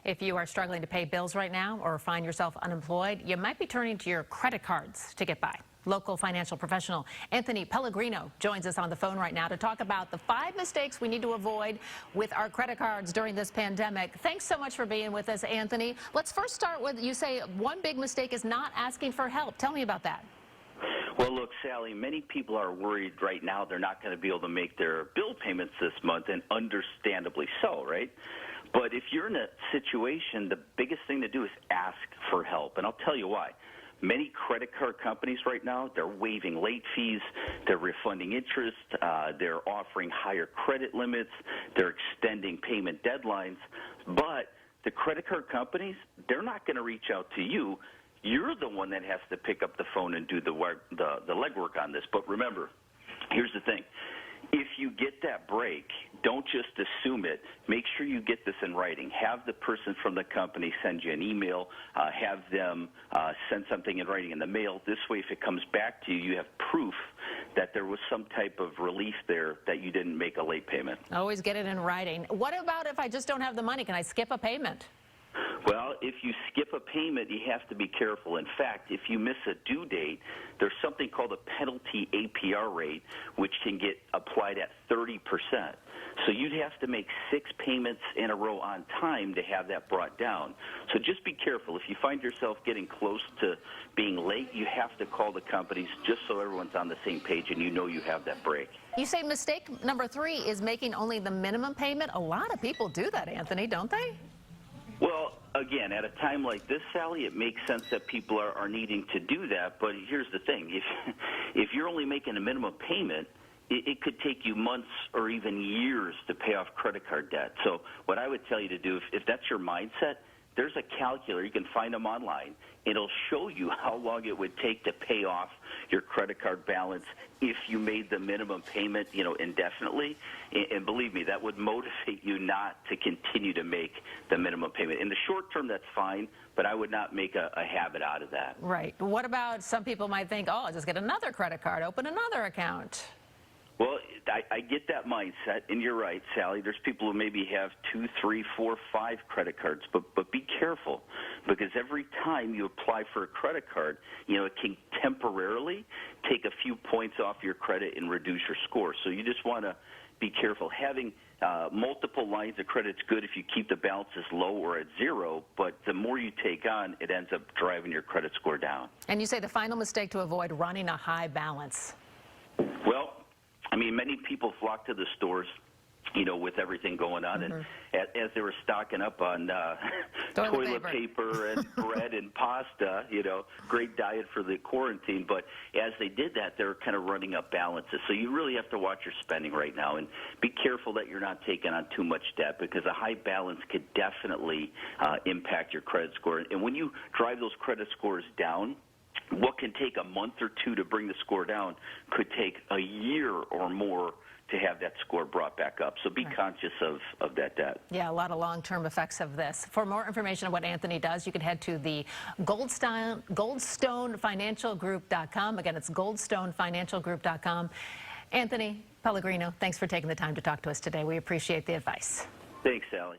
If you are struggling to pay bills right now or find yourself unemployed, you might be turning to your credit cards to get by. Local financial professional Anthony Pellegrino joins us on the phone right now to talk about the 5 mistakes we need to avoid with our credit cards during this pandemic. Thanks so much for being with us, Anthony. Let's first start with, you say one big mistake is not asking for help. Tell me about that. Well, look, Sally, many people are worried right now they're not going to be able to make their bill payments this month, and understandably so, right? But if you're in a situation, the biggest thing to do is ask for help, and I'll tell you why. Many credit card companies right now, they're waiving late fees, they're refunding interest, they're offering higher credit limits, they're extending payment deadlines, but the credit card companies, they're not going to reach out to you. You're the one that has to pick up the phone and do the legwork on this. But remember, here's the thing. If you get that break, don't just assume it. Make sure you get this in writing. Have the person from the company send you an email. Have them send something in writing in the mail. This way, if it comes back to you, you have proof that there was some type of relief there that you didn't make a late payment. Always get it in writing. What about if I just don't have the money? Can I skip a payment? Well, if you skip a payment, you have to be careful. In fact, if you miss a due date, there's something called a penalty APR rate, which can get applied at 30%. So you'd have to make 6 payments in a row on time to have that brought down. So just be careful. If you find yourself getting close to being late, you have to call the companies just so everyone's on the same page and you know you have that break. You say mistake number 3 is making only the minimum payment. A lot of people do that, Anthony, don't they? Well, again, at a time like this, Sally, it makes sense that people are needing to do that. But here's the thing. If you're only making a minimum payment, it could take you months or even years to pay off credit card debt. So what I would tell you to do, if that's your mindset, there's a calculator. You can find them online. It'll show you how long it would take to pay off your credit card balance if you made the minimum payment, indefinitely. And believe me, that would motivate you not to continue to make the minimum payment. In the short term, that's fine, but I would not make a habit out of that. Right. What about some people might think, oh, I'll just get another credit card, open another account. Well, I get that mindset, and you're right, Sally. There's people who maybe have 2, 3, 4, 5 credit cards, but be careful, because every time you apply for a credit card, it can temporarily take a few points off your credit and reduce your score. So you just want to be careful. Having multiple lines of credit is good if you keep the balances low or at 0, but the more you take on, it ends up driving your credit score down. And you say the final mistake to avoid running a high balance. Well, many people flock to the stores, with everything going on. And as they were stocking up on toilet paper and bread and pasta, great diet for the quarantine. But as they did that, they were kind of running up balances. So you really have to watch your spending right now and be careful that you're not taking on too much debt, because a high balance could definitely impact your credit score. And when you drive those credit scores down, what can take a month or 2 to bring the score down could take a year or more to have that score brought back up. So be conscious of that debt. Yeah, a lot of long-term effects of this. For more information on what Anthony does, you can head to the goldstonefinancialgroup.com. Again, it's goldstonefinancialgroup.com. Anthony Pellegrino, thanks for taking the time to talk to us today. We appreciate the advice. Thanks, Sally.